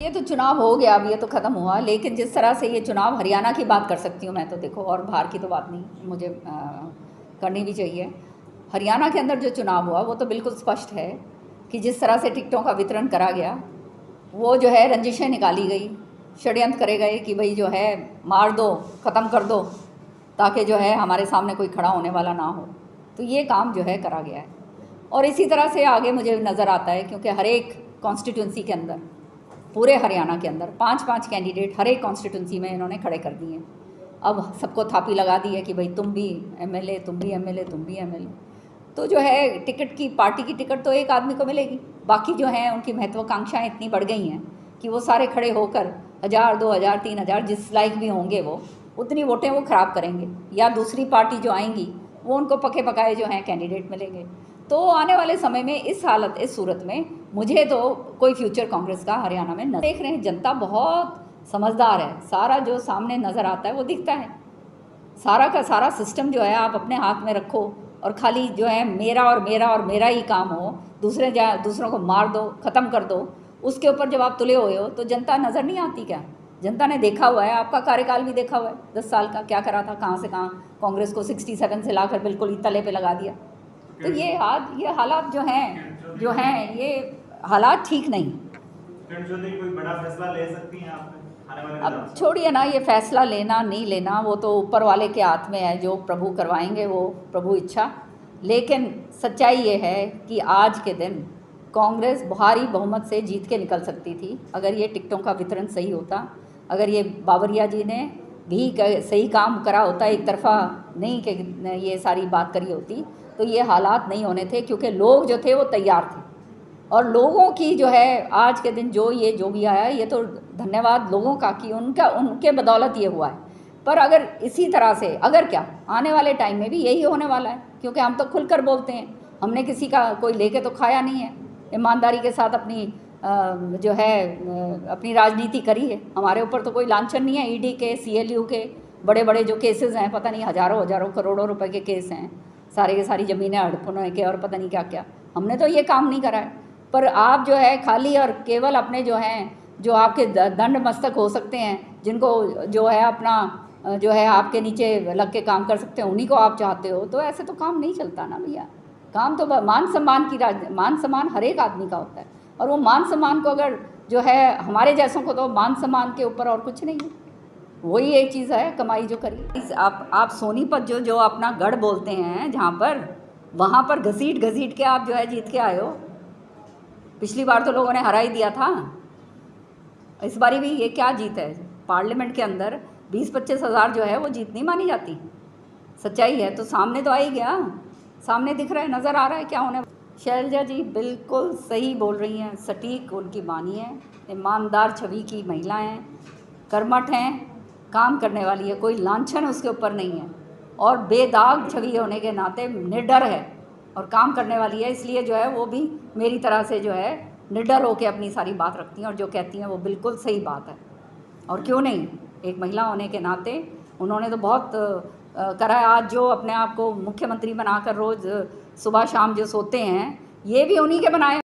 ये तो चुनाव हो गया, अब ये तो ख़त्म हुआ, लेकिन जिस तरह से ये चुनाव, हरियाणा की बात कर सकती हूँ मैं तो, देखो, और बाहर की तो बात नहीं मुझे करनी भी चाहिए। हरियाणा के अंदर जो चुनाव हुआ वो तो बिल्कुल स्पष्ट है कि जिस तरह से टिकटों का वितरण करा गया, वो जो है रंजिशें निकाली गई, षड्यंत्र करे गए कि भाई जो है मार दो, ख़त्म कर दो, ताकि जो है हमारे सामने कोई खड़ा होने वाला ना हो। तो ये काम जो है करा गया है। और इसी तरह से आगे मुझे नज़र आता है, क्योंकि हर एक कॉन्स्टिट्यूंसी के अंदर, पूरे हरियाणा के अंदर 5-5 कैंडिडेट हर एक कॉन्स्टिट्यूंसी में इन्होंने खड़े कर दिए। अब सबको थापी लगा दी है कि भाई तुम भी एमएलए, तुम भी एमएलए, तुम भी एमएलए। तो जो है टिकट की, पार्टी की टिकट तो एक आदमी को मिलेगी, बाकी जो हैं उनकी महत्वाकांक्षाएं इतनी बढ़ गई हैं कि वो सारे खड़े होकर 1000, 2000, 3000 जिस लाइक भी होंगे वो उतनी वोटें वो ख़राब करेंगे, या दूसरी पार्टी जो आएंगी वो उनको पके पकाए जो हैं कैंडिडेट मिलेंगे। तो आने वाले समय में इस सूरत में मुझे तो कोई फ्यूचर कांग्रेस का हरियाणा में न देख रहे हैं। जनता बहुत समझदार है, सारा जो सामने नज़र आता है वो दिखता है। सारा का सारा सिस्टम जो है आप अपने हाथ में रखो और खाली जो है मेरा और मेरा और मेरा ही काम हो, दूसरों को मार दो, ख़त्म कर दो, उसके ऊपर जब आप तुले हुए हो तो जनता नज़र नहीं आती क्या? जनता ने देखा हुआ है, आपका कार्यकाल भी देखा हुआ है 10 साल का, क्या करा था, कहाँ से कहाँ कांग्रेस को 67 से लाकर बिल्कुल ही तले पे लगा दिया। तो ये हालात जो हैं ये हालात ठीक नहीं। कोई बड़ा फैसला ले सकती हैं आप आने वाले दिनों में? अब छोड़िए ना, ये फैसला लेना नहीं लेना वो तो ऊपर वाले के हाथ में है, जो प्रभु करवाएंगे वो प्रभु इच्छा। लेकिन सच्चाई ये है कि आज के दिन कांग्रेस भारी बहुमत से जीत के निकल सकती थी अगर ये टिकटों का वितरण सही होता, अगर ये बावरिया जी ने भी सही काम करा होता, एक तरफा नहीं कि ये सारी बात करी होती, तो ये हालात नहीं होने थे। क्योंकि लोग जो थे वो तैयार थे, और लोगों की जो है आज के दिन जो ये भी आया, ये तो धन्यवाद लोगों का कि उनके बदौलत ये हुआ है। पर अगर इसी तरह से, अगर क्या आने वाले टाइम में भी यही होने वाला है, क्योंकि हम तो खुलकर बोलते हैं, हमने किसी का कोई लेके तो खाया नहीं है, ईमानदारी के साथ अपनी जो है अपनी राजनीति करी है। हमारे ऊपर तो कोई लांछन नहीं है। ईडी के, सीएलयू के बड़े बड़े जो केसेस हैं, पता नहीं हज़ारों हज़ारों करोड़ों रुपए के केस हैं, सारे के सारी ज़मीनें हड़पने के और पता नहीं क्या क्या, हमने तो ये काम नहीं करा है। पर आप जो है खाली और केवल अपने जो हैं, जो आपके दंड मस्तक हो सकते हैं, जिनको जो है अपना जो है आपके नीचे लग के काम कर सकते हैं, उन्हीं को आप चाहते हो, तो ऐसे तो काम नहीं चलता ना भैया। काम तो मान सम्मान हर एक आदमी का होता है, और वो मान सम्मान को अगर जो है हमारे जैसों को तो मान सम्मान के ऊपर और कुछ नहीं है, वही एक चीज़ है कमाई जो करी। आप सोनीपत जो अपना गढ़ बोलते हैं, जहाँ पर वहाँ पर घसीट के आप जो है जीत के आए हो। पिछली बार तो लोगों ने हरा ही दिया था, इस बारी भी ये क्या जीत है? पार्लियामेंट के अंदर 20-25 हज़ार जो है वो जीत नहीं मानी जाती। सच्चाई है तो सामने तो आ ही गया, सामने दिख रहा है, नज़र आ रहा है क्या होने। शैलजा जी बिल्कुल सही बोल रही हैं, सटीक उनकी बानी है, ईमानदार छवि की महिला हैं, कर्मठ हैं, काम करने वाली है, कोई लांछन उसके ऊपर नहीं है, और बेदाग छवि होने के नाते निडर है और काम करने वाली है। इसलिए जो है वो भी मेरी तरह से जो है निडर होकर अपनी सारी बात रखती हैं, और जो कहती हैं वो बिल्कुल सही बात है। और क्यों नहीं, एक महिला होने के नाते उन्होंने तो बहुत करा है। आज जो अपने आप को मुख्यमंत्री बनाकर रोज़ सुबह शाम जो सोते हैं, ये भी उन्हीं के बनाए